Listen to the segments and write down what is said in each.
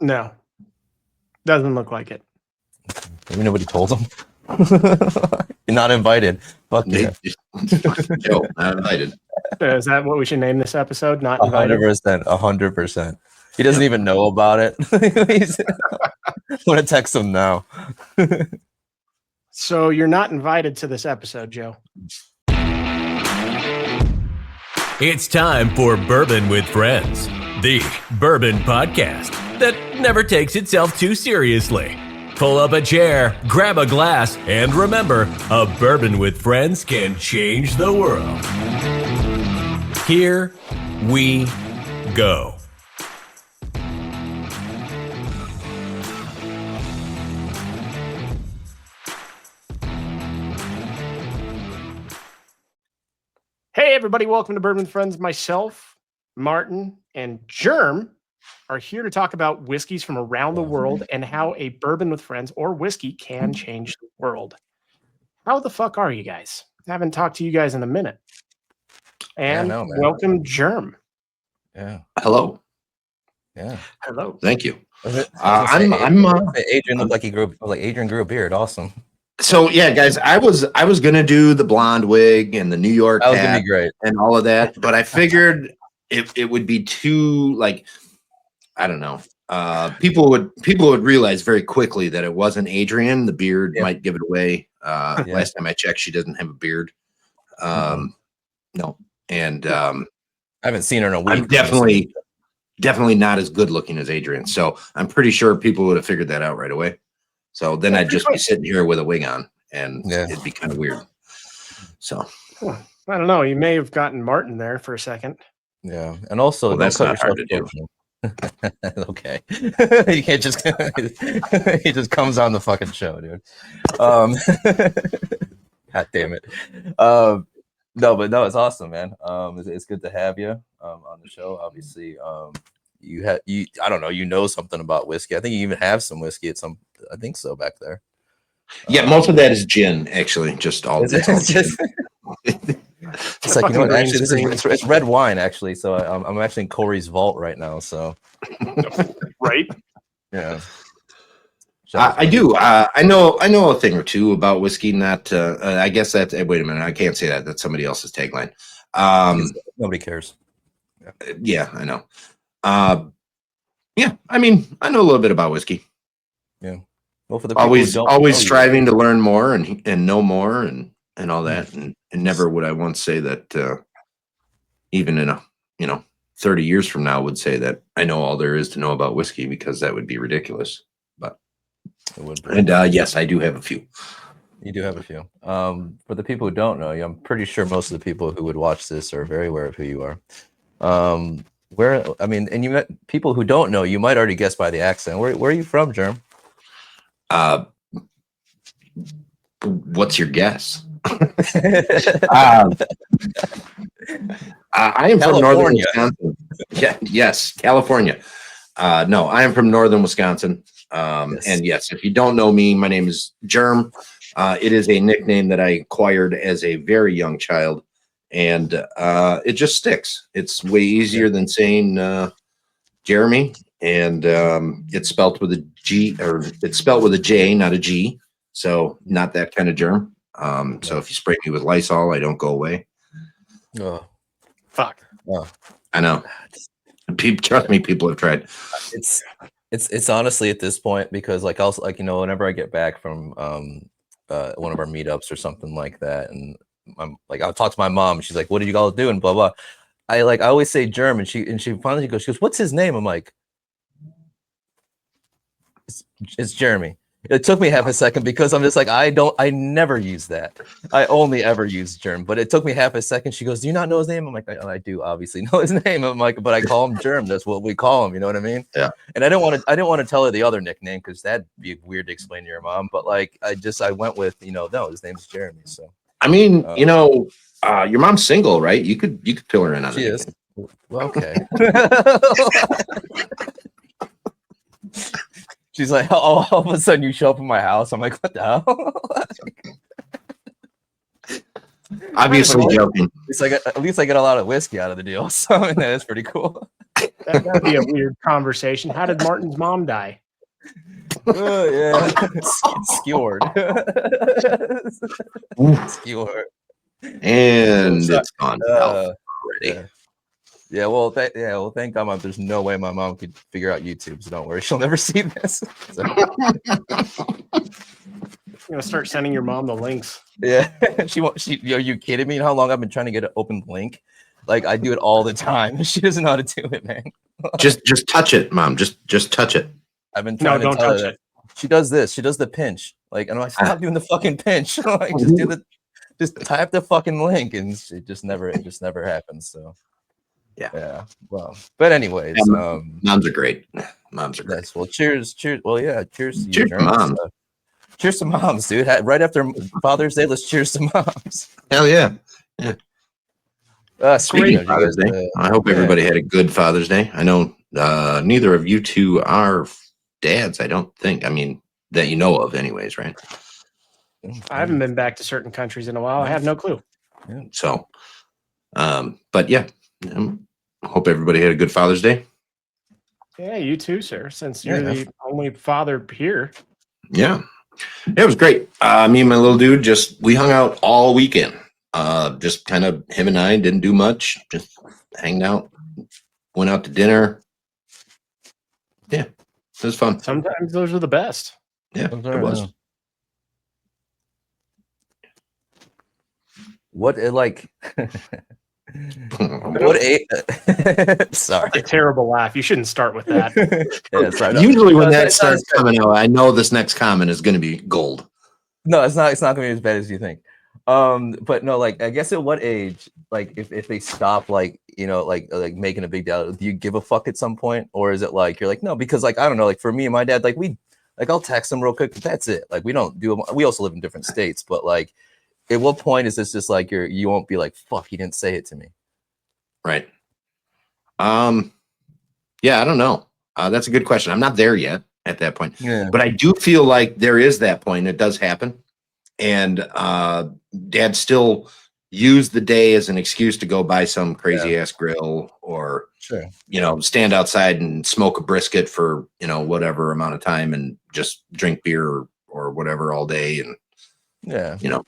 No. Doesn't look like it. Maybe nobody told him. You're not invited. Fuck yeah. Joe, not invited. Is that what we should name this episode? Not invited? 100%. He doesn't even know about it. I'm going to text him now. So you're not invited to this episode, Joe. It's time for Bourbon with Friends, the bourbon podcast that never takes itself too seriously. Pull up a chair, grab a glass, and remember, a bourbon with friends can change the world. Here we go. Hey, everybody. Welcome to Bourbon with Friends. Myself, Martin, and Jerm are here to talk about whiskeys from around the world and how a bourbon with friends or whiskey can change the world. How the fuck are you guys? I haven't talked to you guys in a minute. And welcome, Jerm. Yeah. Hello. Yeah. Hello. Thank you. Adrian looked like Adrian grew a beard. Awesome. So yeah, guys, I was gonna do the blonde wig and the New York that was hat gonna be great and all of that, but I figured it would be too, like, I don't know. People would realize very quickly that it wasn't Adrian. The beard might give it away. Last time I checked, she doesn't have a beard. No, and I haven't seen her in a week. I'm definitely not as good looking as Adrian. So I'm pretty sure people would have figured that out right away. So then I'd just be sitting here with a wig on, and it'd be kind of weird. So I don't know. You may have gotten Martin there for a second. Yeah, and also that's not hard to do. Okay, you can't just he just comes on the fucking show, dude. God damn it. No, it's awesome, man. It's good to have you on the show. Obviously, I don't know, you know something about whiskey. I think you even have some whiskey at some. I think so back there. Yeah, most of that is gin, actually. Just all. It's like, you know what? Actually, it's red wine, actually. So I'm actually in Corey's vault right now. So, right? Yeah. I do. I know a thing or two about whiskey. Not. I guess that. Wait a minute. I can't say that. That's somebody else's tagline. Nobody cares. Yeah, I know. Yeah, I mean, I know a little bit about whiskey. Yeah. Well, for the always striving to learn more and know more and all that, and never would I once say that even in 30 years from now would say that I know all there is to know about whiskey, because that would be ridiculous. But it would be. And yes, I do have a few. You do have a few. For the people who don't know you, I'm pretty sure most of the people who would watch this are very aware of who you are. And you met people who don't know you might already guess by the accent. Where are you from, Jerm? What's your guess? I am from northern Wisconsin. Yes, California. No, I am from northern Wisconsin. And yes, if you don't know me, my name is Jerm. It is a nickname that I acquired as a very young child, and it just sticks. It's way easier than saying Jeremy, and it's spelt with a G, or it's spelt with a J, not a G. So not that kind of germ. So if you spray me with Lysol, I don't go away. Oh, fuck. Oh. I know. Trust me, people have tried. It's honestly at this point, because whenever I get back from one of our meetups or something like that, and I'm like, I'll talk to my mom. She's like, "What did you all do?" And blah blah. I always say Jerm, and she finally goes, "What's his name?" I'm like, it's Jeremy. It took me half a second, because I'm just like, I never use that. I only ever use Jerm. But it took me half a second. She goes, "Do you not know his name?" I'm like, I do obviously know his name. I'm like, but I call him Jerm. That's what we call him. You know what I mean? Yeah. And I didn't want to tell her the other nickname, because that'd be weird to explain to your mom. But I went with, no, his name's Jeremy. So I mean, your mom's single, right? You could fill her in on it. She is. Well, okay. She's like, all of a sudden you show up in my house. I'm like, what the hell? Obviously joking. At least I get a lot of whiskey out of the deal. So that's pretty cool. That That'd be a weird conversation. How did Martin's mom die? Yeah, skewered. Skewered. And it's gone already. Yeah. Well, thank God, there's no way my mom could figure out YouTube. So don't worry, she'll never see this. So. You're gonna start sending your mom the links. Yeah, she won't. Are you kidding me? How long I've been trying to get an open link? Like I do it all the time. She doesn't know how to do it, man. just touch it, Mom. Just touch it. I've been trying to don't tell her touch that. it. She does this. She does the pinch. Like, and I'm like, stop doing the fucking pinch. Like, just type the fucking link, and it just never happens. So, yeah. Well, but anyways, moms are great. Moms are great. Yes, well, cheers. Well, yeah, cheers to you, Cheers to moms. Cheers to moms, dude. Right after Father's Day, let's cheers to moms. Hell yeah. Speaking of Father's guys, Day, I hope everybody had a good Father's Day. I know neither of you two are dads, I don't think. I mean, that you know of anyways, right? I haven't been back to certain countries in a while. I have no clue. So, but yeah, hope everybody had a good Father's Day. Yeah, you too, sir, since you're the only father here. Yeah. It was great. Me and my little dude we hung out all weekend. Just kind of him and I didn't do much, just hanged out, went out to dinner. Yeah, it was fun. Sometimes those are the best. Yeah, it was. What like sorry, a terrible laugh. You shouldn't start with that. Sorry, Usually when that starts coming out, I know this next comment is going to be gold. No, it's not going to be as bad as you think. But no, like I guess at what age, like if they stop, like like making a big deal, do you give a fuck at some point, or is it like you're like no, because like I don't know, like for me and my dad, like I'll text them real quick, but that's it. Like we don't do. We also live in different states, but like at what point is this just like you won't be like fuck, he didn't say it to me, right? Yeah, I don't know. That's a good question. I'm not there yet at that point, but I do feel like there is that point. It does happen. And Dad still used the day as an excuse to go buy some crazy ass grill or stand outside and smoke a brisket for whatever amount of time and just drink beer or whatever all day and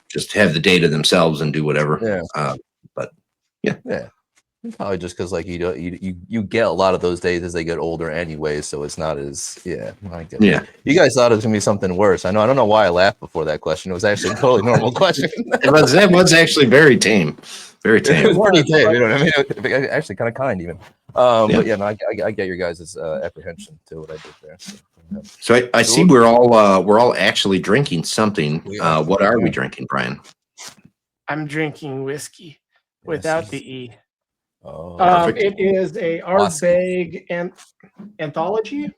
just have the day to themselves and do whatever. But probably just because like you get a lot of those days as they get older anyway, so it's not as I get it. You guys thought it was gonna be something worse. I don't know why I laughed before that question. It was actually a totally normal question. It was actually very tame. Very tame. It was pretty tame, you know what I mean? Actually kind of kind even. But yeah, no, I get your guys' apprehension to what I did there. So I see we're all actually drinking something. What are we drinking, Brian? I'm drinking whiskey without the E. Oh, it is a Ardbeg anthology.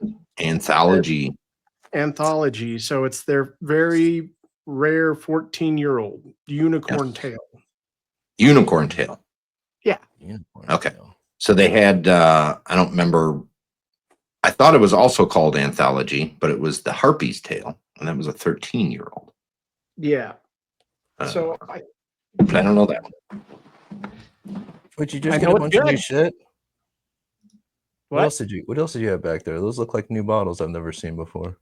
Anthology. So it's their very rare 14-year-old unicorn tail. Unicorn tail. Yeah. Okay. So they had I don't remember. I thought it was also called anthology, but it was the Harpy's tail, and that was a 13-year-old. Yeah. So I don't know that one. Would you just get a bunch of new shit? What else did you have back there? Those look like new bottles I've never seen before.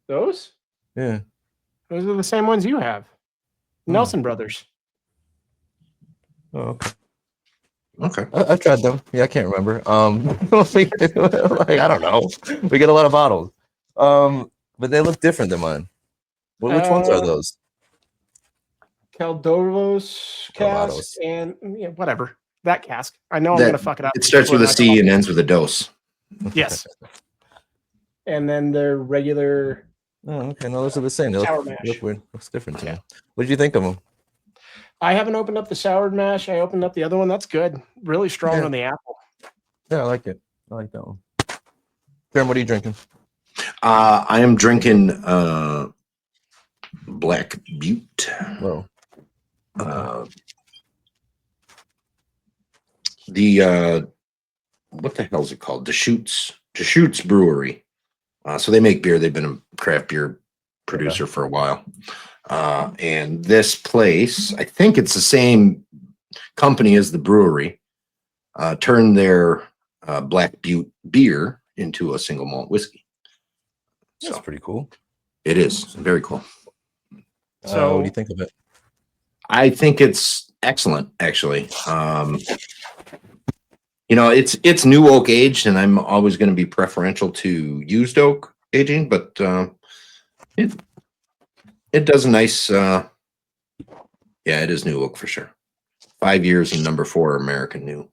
Those? Yeah. Those are the same ones you have. Nelson Brothers. Oh, okay. Okay. I tried them. Yeah, I can't remember. Like, I don't know. We get a lot of bottles. But they look different than mine. Which ones are those? Caldovos cask and whatever. That cask. I know I'm going to fuck it up. It starts with a C and ends with a dose. Yes. And then their regular. Oh, okay. No, those are the same. They look weird. Looks different to me. What did you think of them? I haven't opened up the soured mash. I opened up the other one. That's good. Really strong on the apple. Yeah, I like it. I like that one. Jerm, what are you drinking? I am drinking Black Butte. Whoa. What the hell is it called? Deschutes Brewery. So they make beer. They've been a craft beer producer for a while. And this place, I think it's the same company as the brewery, turned their Black Butte beer into a single malt whiskey. That's So pretty cool. it is very cool. So- what do you think of it? I think it's excellent, actually. It's new oak aged, and I'm always going to be preferential to used oak aging, but it does a nice. Yeah, it is new oak for sure. 5 years and number 4 American new.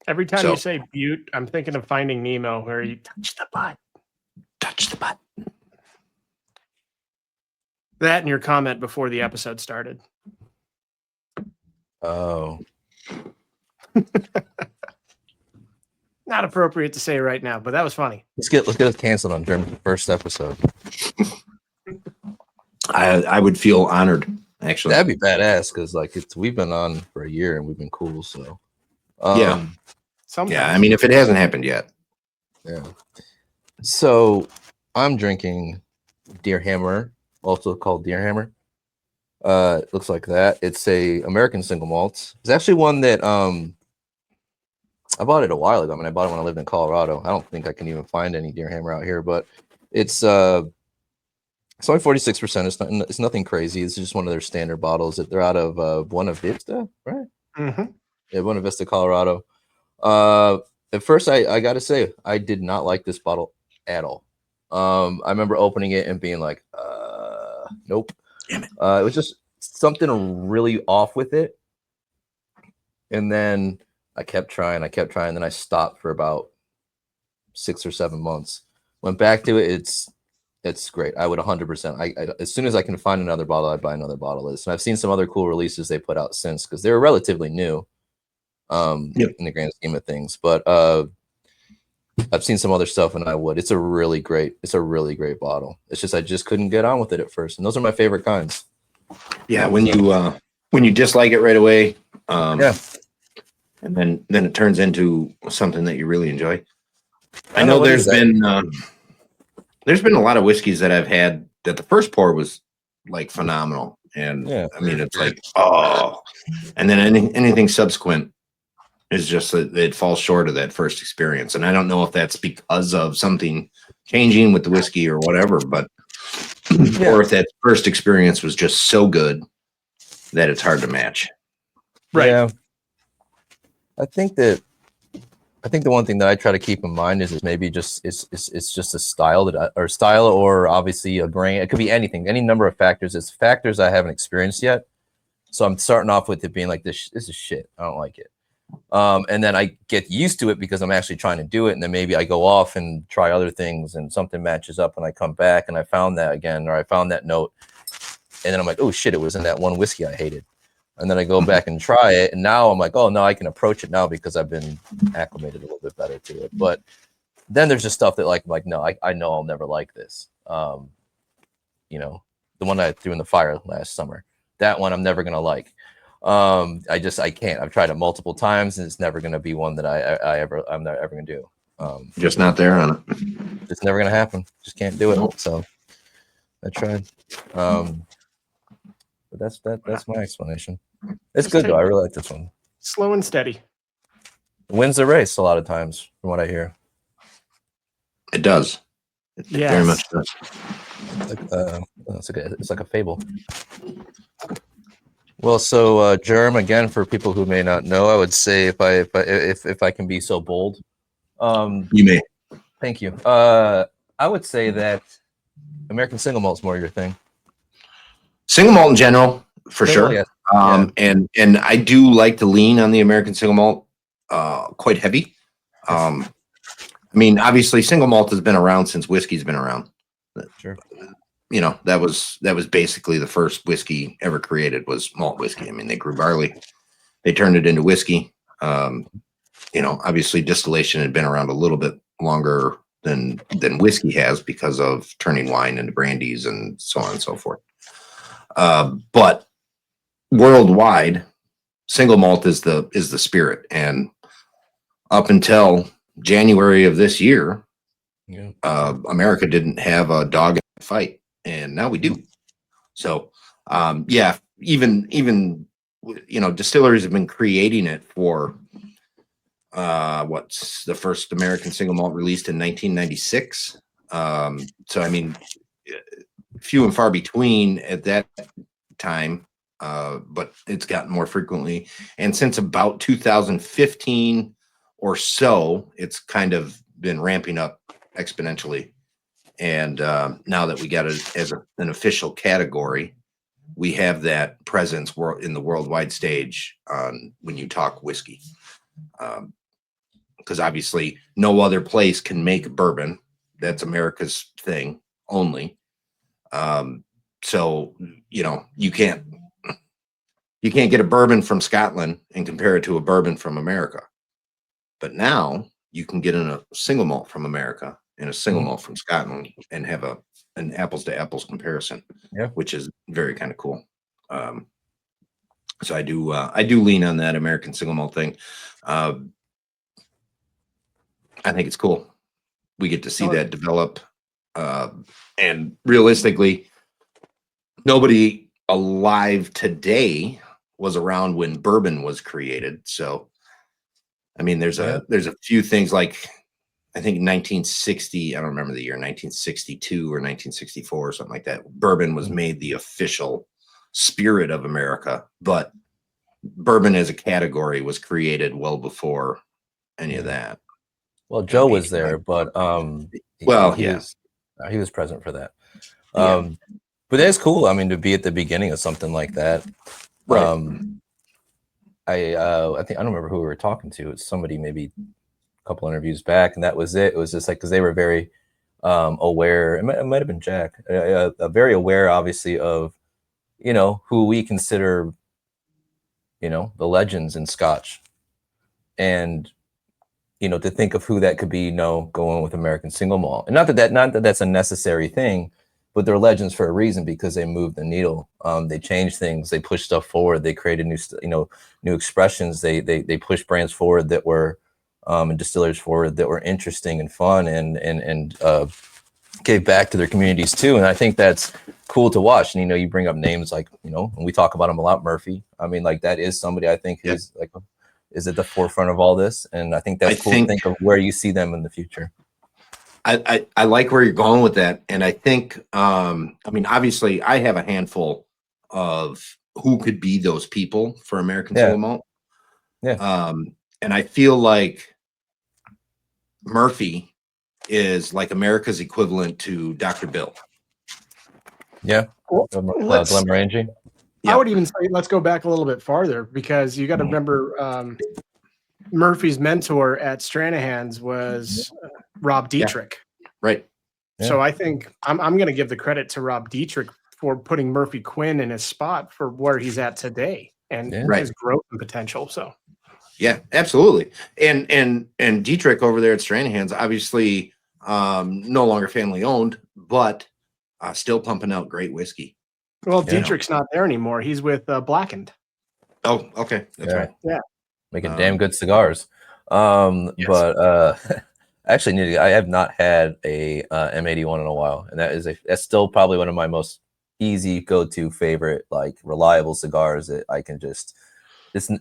Every time So- you say Butte, I'm thinking of Finding Nemo, where you touch the butt. Touch the butt. That and your comment before the episode started. Oh, Not appropriate to say right now, but that was funny. let's get us canceled on Jerm's first episode. I would feel honored, actually. That'd be badass because we've been on for a year and we've been cool. So Yeah. Sometimes. Yeah, I mean, if it hasn't happened yet. yeah. So I'm drinking Deer Hammer, also called Deer Hammer. It looks like that. It's a American single malt. It's actually one that I bought it a while ago. I mean, I bought it when I lived in Colorado. I don't think I can even find any Deer Hammer out here, but it's only 46%. It's nothing crazy. It's just one of their standard bottles. They're out of Buena Vista, right? Mm-hmm. Yeah, Buena Vista, Colorado. At first, I got to say, I did not like this bottle at all. I remember opening it and being like, nope. Damn it. It was just something really off with it. And then I kept trying. Then I stopped for about 6 or 7 months. Went back to it. It's great. I would 100%. I as soon as I can find another bottle, I'd buy another bottle of this. And I've seen some other cool releases they put out since because they were relatively new in the grand scheme of things. But I've seen some other stuff, and I would. It's a really great bottle. It's just I just couldn't get on with it at first, and those are my favorite kinds. Yeah, when you dislike it right away, Yeah. and then it turns into something that you really enjoy. I Oh, know what is there's been a lot of whiskeys that I've had that the first pour was like phenomenal, and Yeah. I mean it's like and then anything subsequent is just that it falls short of that first experience, and I don't know if that's because of something changing with the whiskey or whatever, but or if that first experience was just so good that it's hard to match. Right. Yeah. I think the one thing that I try to keep in mind is maybe just it's just a style or obviously a grain. It could be anything, any number of factors. It's factors I haven't experienced yet. So I'm starting off with it being like this is shit. I don't like it. And then I get used to it because I'm actually trying to do it. And then maybe I go off and try other things and something matches up and I come back and I found that again, or I found that note. And then I'm like, oh shit, it was in that one whiskey I hated. And then I go back and try it. And now I'm like, oh no, I can approach it now because I've been acclimated a little bit better to it. But then there's just stuff that like no, I know I'll never like this. The one I threw in the fire last summer, that one I'm never going to like. I can't. I've tried it multiple times, and it's never going to be one that I'm not ever going to do. Just not there on it. It's never going to happen. Just can't do it. Nope. So I tried. But that's my explanation. It's good though. I really like this one. Slow and steady. It wins the race a lot of times, from what I hear. It does. It Yes. very much does. It's like a fable. Well, so Jerm, again, for people who may not know, I would say if I can be so bold, You may. thank you. I would say that American single malt's more your thing. Single malt in general, for Single, sure. yeah. And I do like to lean on the American single malt quite heavy. I mean, obviously, single malt has been around since whiskey's been around. Sure. That was basically the first whiskey ever created was malt whiskey. I mean, they grew barley, they turned it into whiskey. Obviously, distillation had been around a little bit longer than whiskey has because of turning wine into brandies and so on and so forth. But worldwide, single malt is the spirit, and up until January of this year, Yeah. America didn't have a dog in the fight, and now we do. So, even distilleries have been creating it for what's the first American single malt released in 1996. So I mean, few and far between at that time, but it's gotten more frequently. And since about 2015 or so, it's kind of been ramping up exponentially. And now that we got it as an official category, we have that presence in the worldwide stage when you talk whiskey. Because obviously no other place can make bourbon. That's America's thing only. So, you can't get a bourbon from Scotland and compare it to a bourbon from America. But now you can get in a single malt from America and a single malt from Scotland and have an apples to apples comparison, which is very kind of cool. So I do lean on that American single malt thing. I think it's cool. We get to see that develop. And realistically, nobody alive today was around when bourbon was created. So, I mean, there's a few things like, I think 1960, I don't remember the year, 1962 or 1964 or something like that. Bourbon was made the official spirit of America, but bourbon as a category was created well before any of that. Well, Joe was there, but he was present for that. But that's cool. I mean, to be at the beginning of something like that. Right. I think I don't remember who we were talking to. It's somebody maybe a couple interviews back, and that was it. It was just like because they were very aware. It might have been Jack, very aware, obviously, of who we consider the legends in Scotch, and to think of who that could be, going with American single malt, and not that that's a necessary thing, but they're legends for a reason because they moved the needle. They changed things, they pushed stuff forward, they created new expressions, they pushed brands forward that were and distillers forward that were interesting and fun and gave back to their communities too. And I think that's cool to watch. And you bring up names like and we talk about him a lot, Murphy. I mean, like that is somebody I think who's like is at the forefront of all this, and I think that's cool to think of where you see them in the future. I like where you're going with that, and I think I mean, obviously I have a handful of who could be those people for American single malt. And I feel like Murphy is like America's equivalent to Dr. Bill. Glenmorangie. I would even say let's go back a little bit farther, because you got to remember Murphy's mentor at Stranahan's was Rob Dietrich. Right. So I think I'm going to give the credit to Rob Dietrich for putting Murphy Quinn in his spot for where he's at today and his growth and potential. So yeah, absolutely. And Dietrich over there at Stranahan's, obviously no longer family owned, but still pumping out great whiskey. Well, Dietrich's not there anymore. He's with Blackened. Oh, okay. That's right. Yeah. Making damn good cigars. But actually, I have not had a M81 in a while, and that's still probably one of my most easy go-to favorite, like reliable cigars that I can just.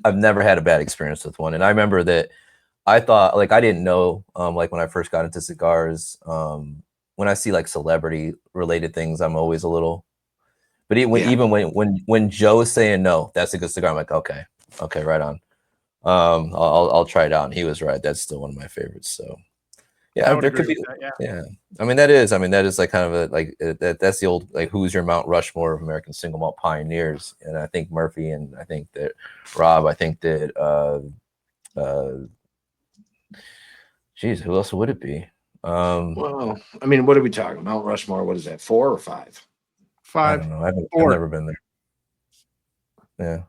I've never had a bad experience with one, and I remember that I thought I didn't know like when I first got into cigars. When I see like celebrity related things, I'm always a little. But even when Joe is saying no, that's a good cigar, I'm like, okay, right on. I'll try it out, and he was right. That's still one of my favorites. So yeah, there could be that, I mean that is like kind of that's the old like who's your Mount Rushmore of American single malt pioneers, and I think Murphy, and I think that Rob, I think that geez, who else would it be? Well, I mean, what are we talking? Mount Rushmore? What is that? 4 or 5? 5. I don't know. I've never been there. Yeah,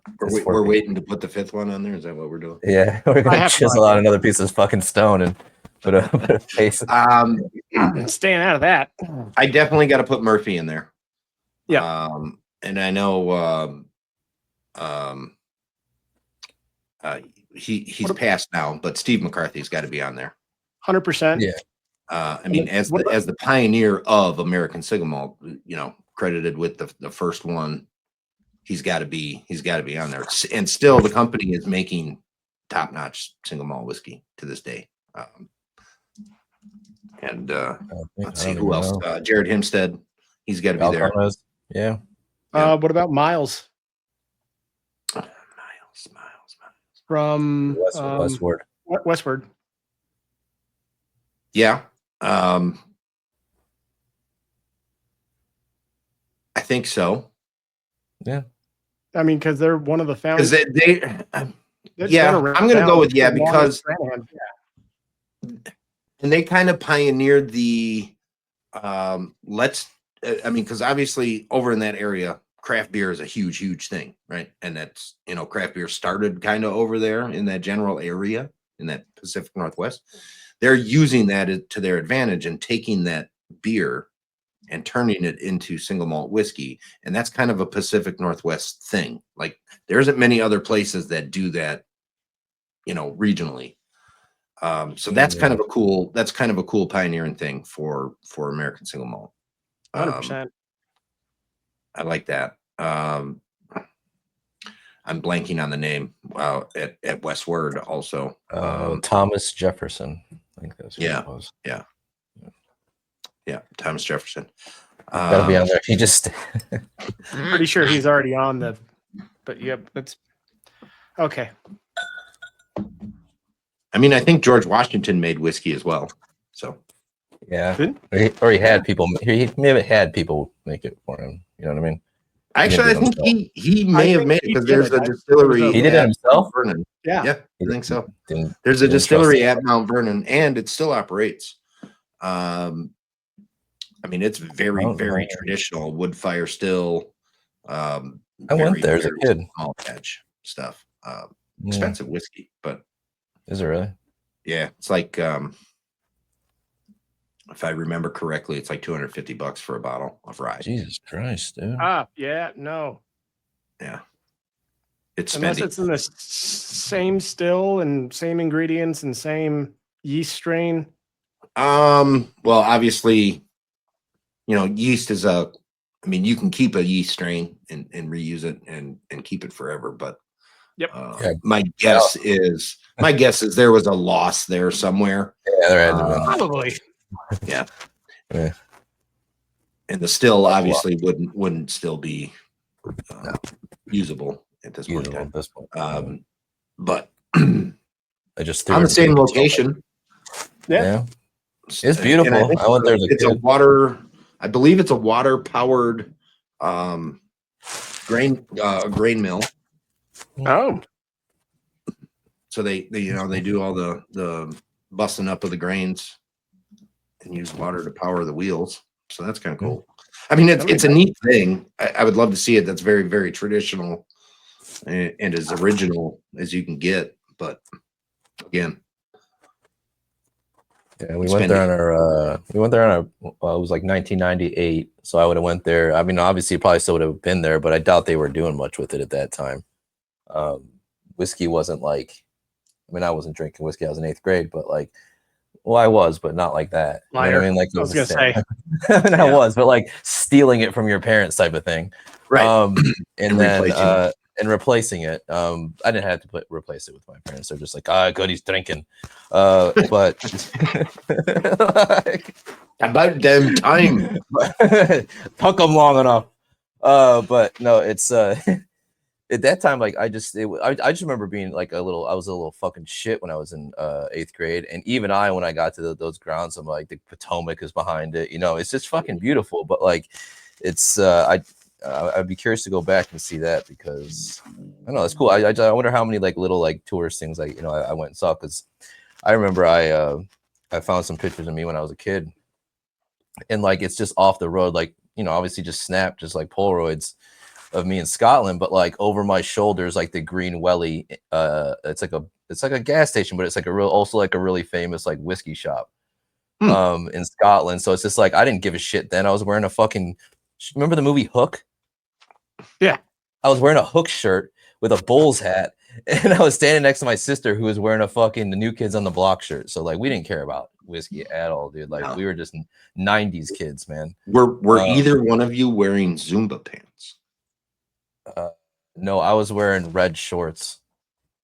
we're waiting to put the 5th one on there. Is that what we're doing? Yeah, we're gonna chisel out another piece of fucking stone and put a face. Staying out of that. I definitely got to put Murphy in there. Yeah. And I know he's passed now, but Steve McCarthy's got to be on there. 100%. Yeah. I mean, as the pioneer of American single malt, credited with the first one, he's got to be on there. And still, the company is making top-notch single malt whiskey to this day. And let's see who else. Jared Himstead, he's got to be there. Yeah. What about Miles? Miles. From Westward. Westward. Yeah. I think so. Yeah. I mean, because they're one of the founders. Yeah, I'm going to go with because and they kind of pioneered the because obviously over in that area, craft beer is a huge thing, right? And that's, craft beer started kind of over there in that general area in that Pacific Northwest. They're using that to their advantage and taking that beer and turning it into single malt whiskey. And that's kind of a Pacific Northwest thing. Like there isn't many other places that do that, regionally. So that's kind of a cool pioneering thing for American single malt. 100%. I like that. I'm blanking on the name at Westward also. Thomas Jefferson. I think that's what it was. Yeah, Thomas Jefferson. Gotta be on there. He just pretty sure he's already on but that's okay. I mean, I think George Washington made whiskey as well. So yeah, or he had people. He may have had people make it for him. You know what I mean? Actually, I think he may have made it because there's a distillery. He did it himself. Vernon. Yeah, I think so. There's a distillery at Mount Vernon, and it still operates. I mean, it's very traditional wood fire still. I went there as a kid. Small batch stuff. Expensive whiskey, but is it really? Yeah, it's like if I remember correctly, it's like $250 for a bottle of rye. Jesus Christ, dude. Yeah, no. Yeah. It's unless it's in the same still and same ingredients and same yeast strain. Well, obviously, yeast is you can keep a yeast strain and reuse it and keep it forever, but my guess is there was a loss there somewhere. Yeah, there had to be. Probably. Yeah. And the still obviously wouldn't still be usable at this point. But I just threw on the same location. Yeah. It's beautiful. I went there as a kid. I believe it's a water powered grain mill. Oh. So they do all the busting up of the grains and use water to power the wheels. So that's kind of cool. I mean, it's a neat thing. I would love to see it. That's very, very traditional and as original as you can get. But again, yeah, we went there on our it was like 1998. So I would have went there. I mean, obviously, probably still would have been there, but I doubt they were doing much with it at that time. Whiskey wasn't like, I mean, I wasn't drinking whiskey. I was in 8th grade, but like, well, I was, but not like that. You know what I mean, like I was gonna say, I was, but like stealing it from your parents, type of thing, right? And then replacing it. I didn't have to replace it with my parents. They're just like, good, he's drinking. But about damn time. Took them long enough. But no, it's at that time, like I just remember being like I was a little fucking shit when I was in 8th grade, and even when I got to those grounds, I'm like, the Potomac is behind it, it's just fucking beautiful. But like, it's I'd be curious to go back and see that because I don't know, it's cool. I wonder how many like little like tourist things like I went and saw, because I remember I found some pictures of me when I was a kid, and like it's just off the road, like obviously just snapped just like Polaroids of me in Scotland, but like over my shoulders, like the Green Welly, it's like a gas station, but it's like also like a really famous like whiskey shop in Scotland. So it's just like I didn't give a shit then. I was wearing a fucking, remember the movie Hook? Yeah. I was wearing a Hook shirt with a Bulls hat, and I was standing next to my sister who was wearing a fucking The New Kids on the Block shirt. So like we didn't care about whiskey at all, dude. Like we were just 90s kids, man. Were either one of you wearing Zumba pants? No, I was wearing red shorts.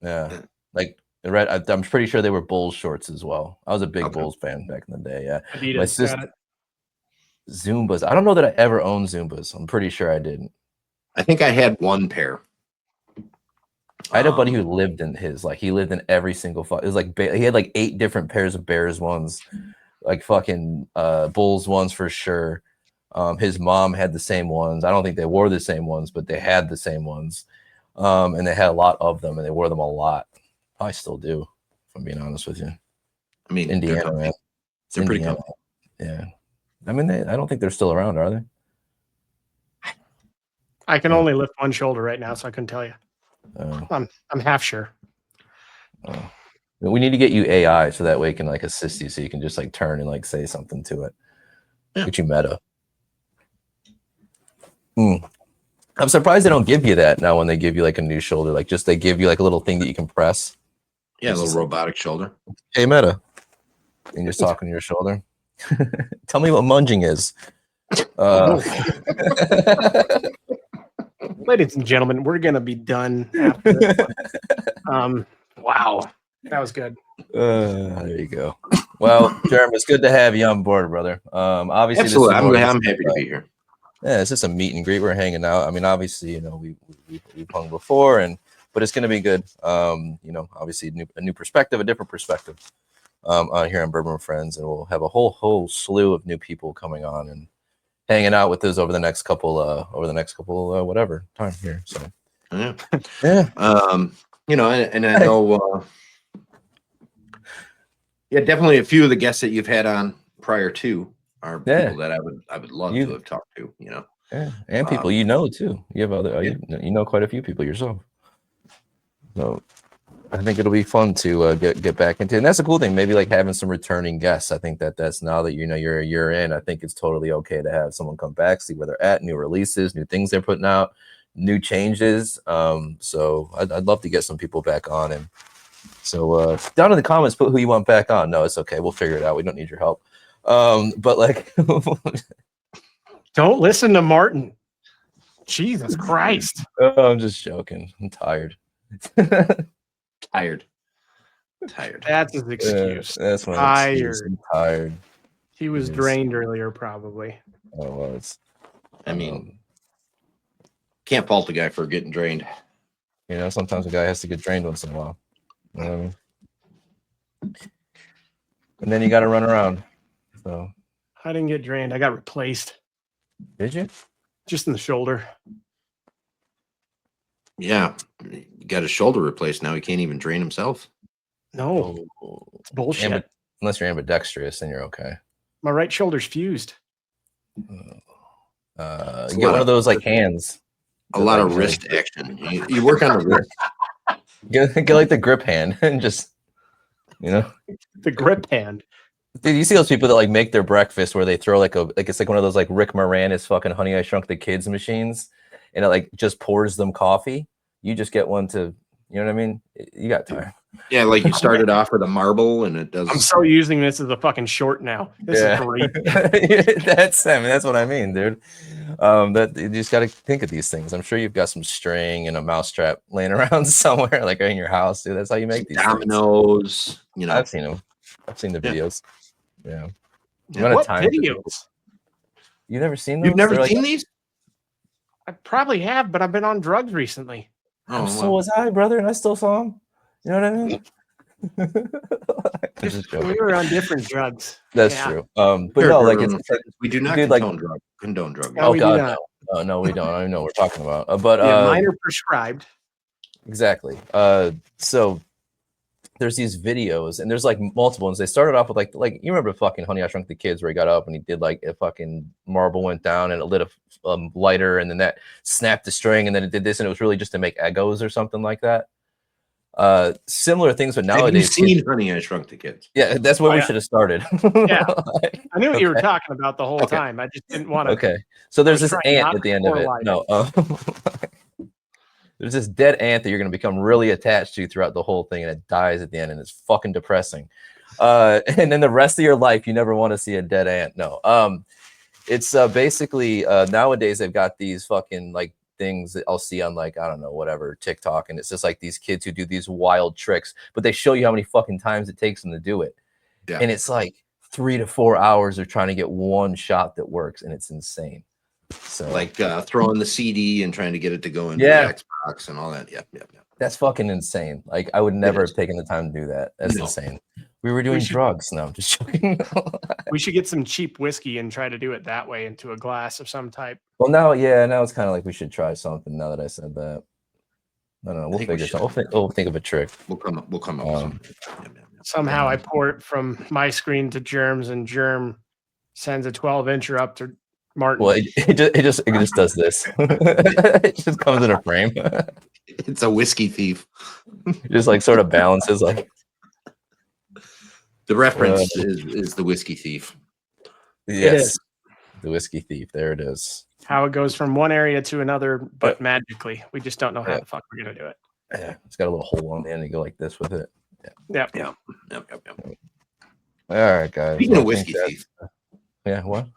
Yeah. Like I'm pretty sure they were Bulls shorts as well. I was a big Okay. Bulls fan back in the day. Yeah, Adidas, my got sister it. Zumbas. I don't know that I ever owned Zumbas. I'm pretty sure I didn't. I think I had one pair. I had a buddy who lived in his, like, he lived in every single it was like he had like 8 different pairs of Bears ones, like fucking Bulls ones for sure. His mom had the same ones. I don't think they wore the same ones, but they had the same ones. And they had a lot of them, and they wore them a lot. I still do, if I'm being honest with you. I mean, Indiana, man. They're pretty Indiana. comfy. Yeah. I mean, I don't think they're still around, are they? I can only lift one shoulder right now, so I couldn't tell you. I'm half sure. We need to get you AI so that way it can like assist you, so you can just like turn and like say something to it. Yeah. Get you meta. I'm surprised they don't give you that now when they give you like a new shoulder. Like just they give you like a little thing that you can press. Yeah, a little robotic shoulder. Hey, meta. And you're just talking to your shoulder. Tell me what munging is. Ladies and gentlemen, we're gonna be done after this one. Wow, that was good. There you go. Well, Jerm, it's good to have you on board, brother. Obviously, Absolutely, this is I'm happy to be here. Yeah, it's just a meet and greet. We're hanging out. I mean, obviously, you know, we've hung before, but it's going to be good. You know, obviously, a new perspective, a different perspective, here on Bourbon With Friends, and we'll have a whole slew of new people coming on and hanging out with us over the next couple, whatever time here. So, yeah. You know, and I know, yeah, definitely a few of the guests that you've had on prior to are people that I would love to have talked to, you know. Yeah, and people you know too. You have other you know quite a few people yourself. So I think it'll be fun to get back into, and that's a cool thing. Maybe like having some returning guests. I think that's now that you know you're a year in. I think it's totally okay to have someone come back, see where they're at, new releases, new things they're putting out, new changes. So I'd love to get some people back on, and so down in the comments, put who you want back on. No, it's okay. We'll figure it out. We don't need your help. But like, don't listen to Martin. Jesus Christ. Oh, I'm just joking. I'm tired. Tired. That's his excuse. That's my excuse. I'm tired. He was drained earlier, probably. Oh, it was. I mean, can't fault the guy for getting drained. You know, sometimes a guy has to get drained once in a while. You know what I mean? And then you got to run around. So I didn't get drained. I got replaced. Did you? Just in the shoulder. Yeah, he got his shoulder replaced. Now he can't even drain himself. No, it's bullshit. Unless you're ambidextrous, then you're okay. My right shoulder's fused. You get one of those like hands. A lot of wrist action. You work on the wrist. Get like the grip hand and just, you know, the grip hand. Dude, you see those people that like make their breakfast where they throw like it's like one of those like Rick Moranis fucking Honey I Shrunk the Kids machines, and it like just pours them coffee. You just get one to, you know what I mean? You got time. Yeah, like you started off with a marble and it does. I'm so using this as a fucking short now. This is great. That's what I mean, dude. That you just got to think of these things. I'm sure you've got some string and a mousetrap laying around somewhere, like in your house, dude. That's how you make these dominoes. Things. You know, I've seen them. I've seen the videos. Yeah. What videos? You've never seen those? You've never seen these? I probably have, but I've been on drugs recently. Oh, so was I, brother, and I still saw them. You know what I mean? We were on different drugs. That's true. But no, like we do not condone drug. Oh God, no, we don't. I don't know what we're talking about. But mine are prescribed. Exactly. So there's these videos, and there's like multiple ones. They started off with like you remember fucking Honey I Shrunk the Kids, where he got up and he did like a fucking marble went down and it lit a lighter, and then that snapped the string, and then it did this, and it was really just to make Eggos or something like that. Similar things, but nowadays, have you seen Honey I Shrunk the Kids? Yeah, that's where we should have started. Yeah, I knew what you were talking about the whole time. I just didn't want to. Okay, so there's this ant at the end of it. No, there's this dead ant that you're going to become really attached to throughout the whole thing, and it dies at the end, and it's fucking depressing. And then the rest of your life, you never want to see a dead ant. No, it's basically nowadays they've got these fucking like things that I'll see on like, I don't know, whatever, TikTok. And it's just like these kids who do these wild tricks, but they show you how many fucking times it takes them to do it. Yeah. And it's like 3 to 4 hours of trying to get one shot that works. And it's insane. So like throwing the CD and trying to get it to go into Yeah. the Xbox and all that. Yeah. that's fucking insane. Like I would never have taken the time to do that. That's insane. We were doing drugs. No, I'm just joking. We should get some cheap whiskey and try to do it that way into a glass of some type. Well, now it's kind of like we should try something now that I said that. I don't know. We'll figure something. We'll think of a trick. We'll come up with something. Somehow I pour it from my screen to Jerm's, and Jerm sends a 12-incher up to Martin. Well, it just does this. It just comes in a frame. It's a whiskey thief. Just like sort of balances like. The reference is the whiskey thief. Yes, the whiskey thief. There it is. How it goes from one area to another, but magically. We just don't know how the fuck we're gonna do it. Yeah, it's got a little hole on the end. You go like this with it. Yep. All right, guys. Speaking of whiskey thief. Yeah, what?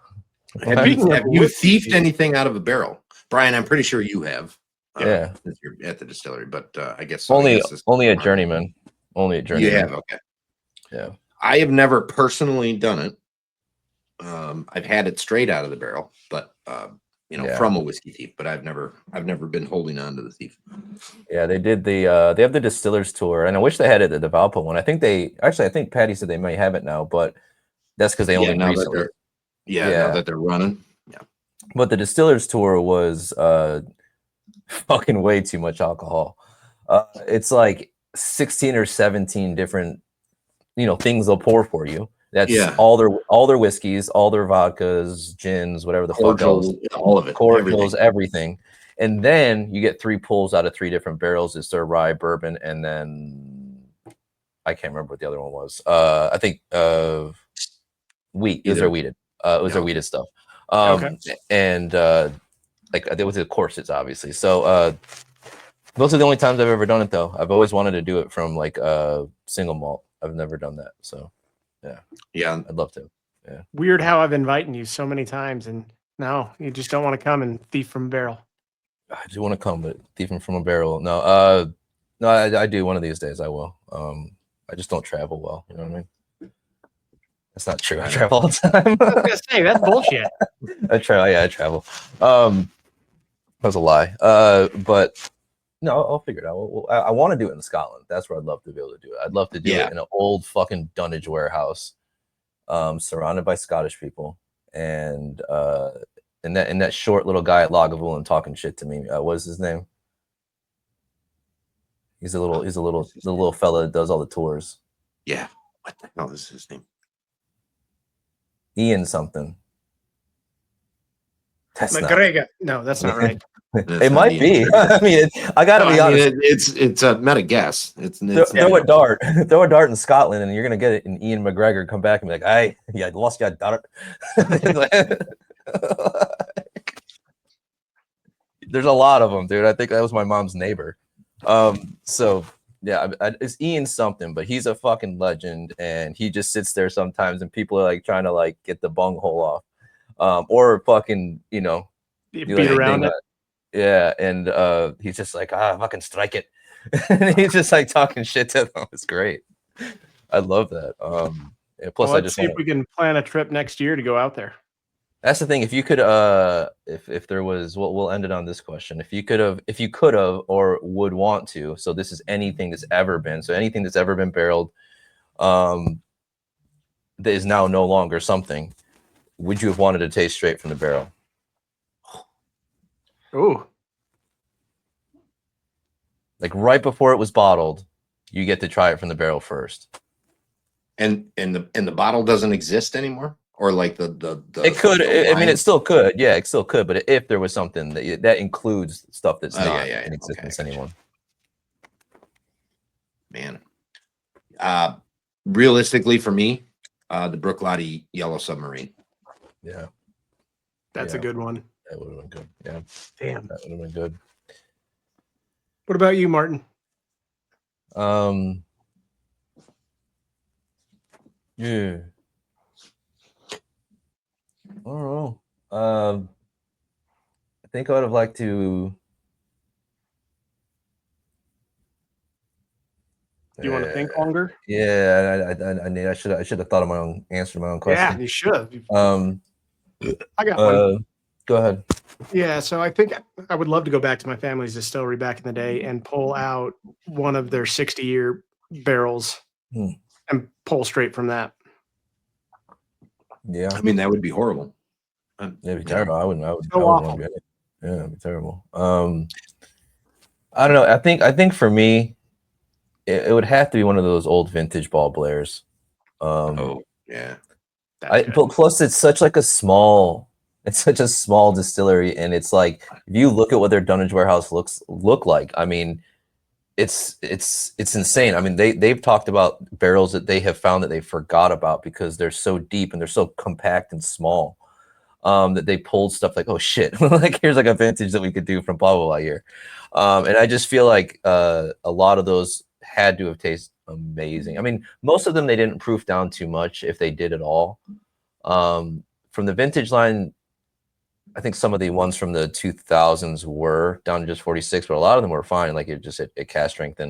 Have you thiefed anything out of a barrel? Brian, I'm pretty sure you have. Yeah. Since you're at the distillery, but I guess only a journeyman. Only a journeyman. You have, okay. Yeah. I have never personally done it. I've had it straight out of the barrel, but from a whiskey thief, but I've never been holding on to the thief. Yeah, they did they have the distillers tour, and I wish they had it at the Valpo one. I think Patty said they might have it now, but that's because they only recently. Now that they're running. Yeah. But the distillers tour was fucking way too much alcohol. It's like 16 or 17 different things they'll pour for you. That's all their whiskeys, all their vodkas, gins, whatever the fuck else. All of it. Cordials, everything. And then you get 3 pulls out of 3 different barrels. It's their rye, bourbon, and then I can't remember what the other one was. I think wheat. It was their wheated. It was their wheated stuff. And like it was the corsets, obviously. So those are the only times I've ever done it, though. I've always wanted to do it from like a single malt. I've never done that. So yeah, I'd love to. Yeah. Weird how I've invited you so many times, and no, you just don't want to come and thief from a barrel. I do want to come, but thieving from a barrel. No, I do one of these days. I will. I just don't travel well. You know what I mean? That's not true. I travel all the time. I was gonna say that's bullshit. I travel. That was a lie. But no, I'll figure it out. I want to do it in Scotland. That's where I'd love to be able to do it. I'd love to do it in an old fucking dunnage warehouse, surrounded by Scottish people, and that short little guy at Lagavulin talking shit to me. What's his name? He's the little fella that does all the tours. Yeah. What the hell is his name? Ian something. That's McGregor. No, that's not right. It might be. I mean, I gotta be honest. It's not a guess. Throw a dart. Throw a dart in Scotland, and you're gonna get it. And Ian McGregor come back and be like, "I lost your dart." There's a lot of them, dude. I think that was my mom's neighbor. So yeah, it's Ian something, but he's a fucking legend, and he just sits there sometimes, and people are like trying to like get the bunghole off, or fucking beat like around it. Yeah, and he's just like, fucking strike it. And he's just like talking shit to them. It's great. I love that. Plus, let's see if we can plan a trip next year to go out there. That's the thing. If you could, if there was, we'll end it on this question. If you could have, or would want to. So this is anything that's ever been. So anything that's ever been barreled, that is now no longer something. Would you have wanted to taste straight from the barrel? Ooh. Like right before it was bottled, you get to try it from the barrel first. And the bottle doesn't exist anymore? Or like the it could. I mean, it still could. Yeah, it still could. But if there was something that includes stuff that's not in existence anymore. Man, realistically for me, the Brooklotti Yellow Submarine. Yeah, that's a good one. That would have been good. Yeah, damn, that would have been good. What about you, Martin? Yeah. I don't know. I think I would have liked to Do you want to think longer? Yeah, I should have thought of my own answer to my own question. Yeah, you should have. I got Uh, one. Go ahead. Yeah, so I think I would love to go back to my family's distillery back in the day and pull out one of their 60-year barrels and pull straight from that. Yeah, I mean, that would be horrible. it'd be terrible. I wouldn't So want awful. to get it. Yeah, it'd be terrible. I don't know. I think for me, it would have to be one of those old vintage ball blares. Yeah. Plus it's such like it's such a small distillery, and it's like if you look at what their dunnage warehouse look like, I mean, it's insane. I mean, they've talked about barrels that they have found that they forgot about because they're so deep and they're so compact and small. That they pulled stuff like, oh shit, like here's like a vintage that we could do from blah blah blah here. And I just feel like a lot of those had to have tasted amazing. I mean, most of them they didn't proof down too much if they did at all. From the vintage line, I think some of the ones from the 2000s were down to just 46, but a lot of them were fine. Like it just at cast strength,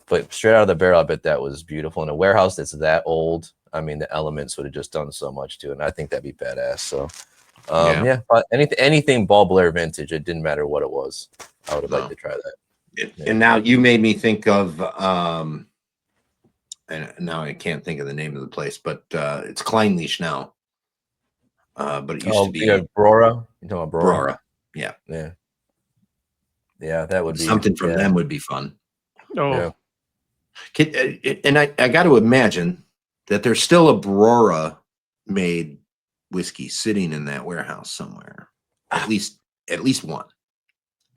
but straight out of the barrel, I bet that was beautiful. In a warehouse that's that old, I mean, the elements would have just done so much to it, and I think that'd be badass. So, yeah, anything Ball Blair vintage, it didn't matter what it was. I would have liked to try that. And now you made me think of, and now I can't think of the name of the place, but it's Kleinleash now. But it used to be Brora. You talking about Brora? Yeah, that would be something from them would be fun. Oh, yeah. And I got to imagine that there's still a Brora made whiskey sitting in that warehouse somewhere. At least one.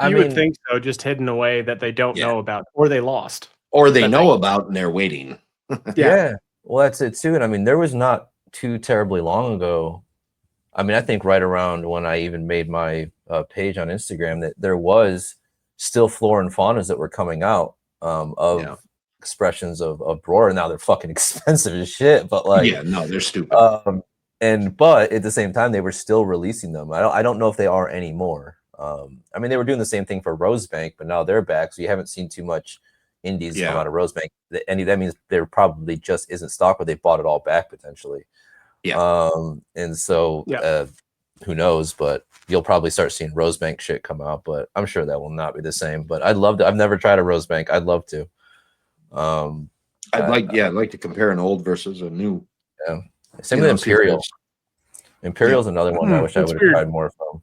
You would think so, just hidden away that they don't know about, or they lost, or they know about and they're waiting. Yeah. Well, that's it too. And I mean, there was not too terribly long ago. I mean, I think right around when I even made my page on Instagram that there was still flora and faunas that were coming out of expressions of Brora. Now they're fucking expensive as shit, but like, yeah, no, they're stupid. But at the same time, they were still releasing them. I don't know if they are anymore. I mean, they were doing the same thing for Rosebank, but now they're back. So you haven't seen too much indies come out of Rosebank. And that means there probably just isn't stock, but they bought it all back potentially. Yeah. And so who knows, but you'll probably start seeing Rosebank shit come out, but I'm sure that will not be the same. But I'd love to. I've never tried a Rosebank. I'd love to. I'd like to compare an old versus a new. Yeah. Same with Imperial. Imperial's another one I wish I would have tried more from.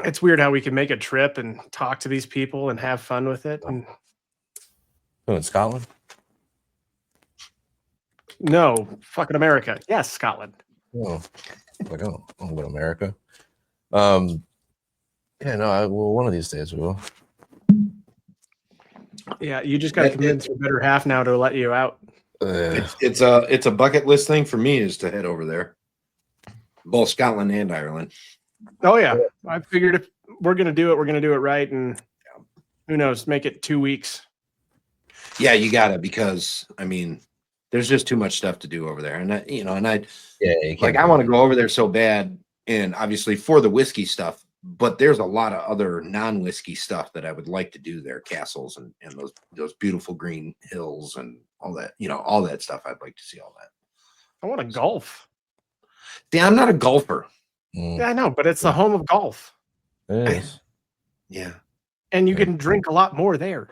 It's weird how we can make a trip and talk to these people and have fun with it. And who, in Scotland? No, fucking America. Yes, Scotland. Oh, like oh, but America. Yeah, no. Well, one of these days we will. Yeah, you just got to convince your better half now to let you out. It's a bucket list thing for me is to head over there, both Scotland and Ireland. Oh yeah, I figured if we're gonna do it, we're gonna do it right, and who knows, make it 2 weeks. Yeah, you gotta, because I mean, there's just too much stuff to do over there, and I want to go over there so bad, and obviously for the whiskey stuff, but there's a lot of other non-whiskey stuff that I would like to do there, castles and those beautiful green hills and all that, all that stuff. I'd like to see all that. I want to golf. Yeah, I'm not a golfer. Yeah, I know, but it's the home of golf. It is. Yeah. And you can drink a lot more there.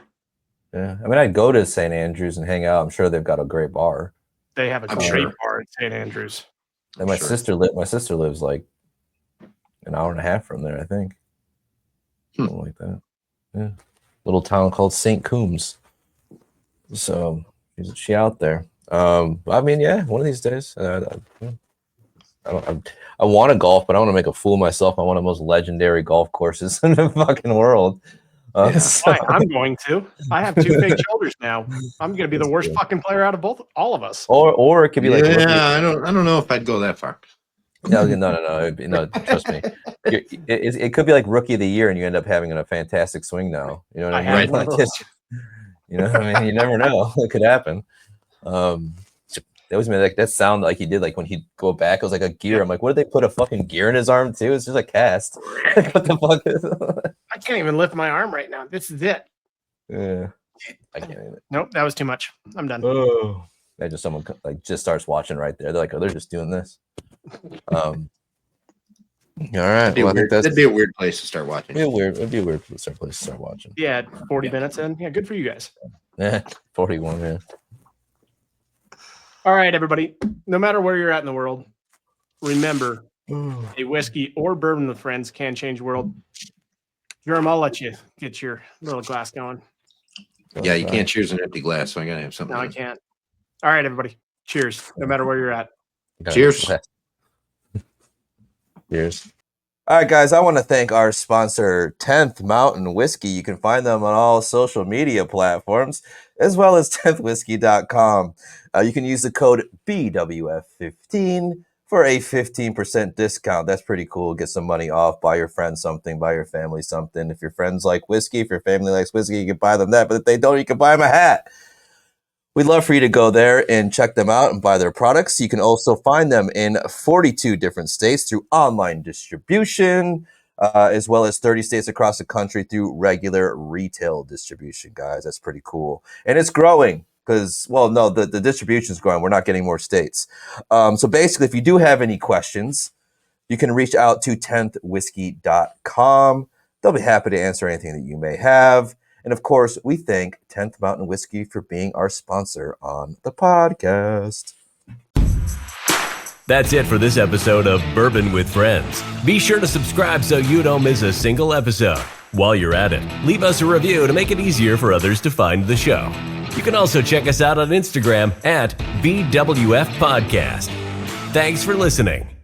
Yeah. I mean, I'd go to St. Andrews and hang out. I'm sure they've got a great bar. They have a great bar at St. Andrews. And my sister lives like an hour and a half from there, I think. Something like that. Yeah. Little town called St. Coombs. So she out there. I mean, yeah, one of these days. I want to golf, but I want to make a fool of myself on one of the most legendary golf courses in the fucking world. I'm going to. I have 2 fake shoulders now. I'm going to be the worst fucking player out of all of us. Or it could be like, I don't know if I'd go that far. No. Trust me. It could be like rookie of the year, and you end up having a fantastic swing now. You know what I mean? You know what I mean? You never know. It could happen. That was like that sound like he did like when he'd go back. It was like a gear. I'm like, what did they put a fucking gear in his arm too? It's just a cast. What the fuck is I can't even lift my arm right now. This is it. Yeah. I can't even. Nope, that was too much. I'm done. Oh, imagine someone like just starts watching right there. They're like, oh, they're just doing this. All right. That'd be a weird place to start watching. It'd be a weird place to start watching. Yeah, 40 minutes in. Yeah, good for you guys. 41 minutes. All right, everybody. No matter where you're at in the world, remember a whiskey or bourbon with friends can change the world. Jerm, I'll let you get your little glass going. Yeah, you can't cheers an empty glass, so I gotta have something. No, I can't. All right, everybody. Cheers. No matter where you're at. Cheers. Cheers. All right, guys, I want to thank our sponsor, 10th Mountain Whiskey. You can find them on all social media platforms, as well as 10thwhiskey.com. You can use the code BWF15 for a 15% discount. That's pretty cool. Get some money off. Buy your friends something. Buy your family something. If your friends like whiskey, if your family likes whiskey, you can buy them that. But if they don't, you can buy them a hat. We'd love for you to go there and check them out and buy their products. You can also find them in 42 different states through online distribution, as well as 30 states across the country through regular retail distribution, guys. That's pretty cool. And it's growing because, well, no, the distribution is growing. We're not getting more states. So basically, if you do have any questions, you can reach out to 10thwhiskey.com. They'll be happy to answer anything that you may have. And of course, we thank 10th Mountain Whiskey for being our sponsor on the podcast. That's it for this episode of Bourbon with Friends. Be sure to subscribe so you don't miss a single episode. While you're at it, leave us a review to make it easier for others to find the show. You can also check us out on Instagram at BWF Podcast. Thanks for listening.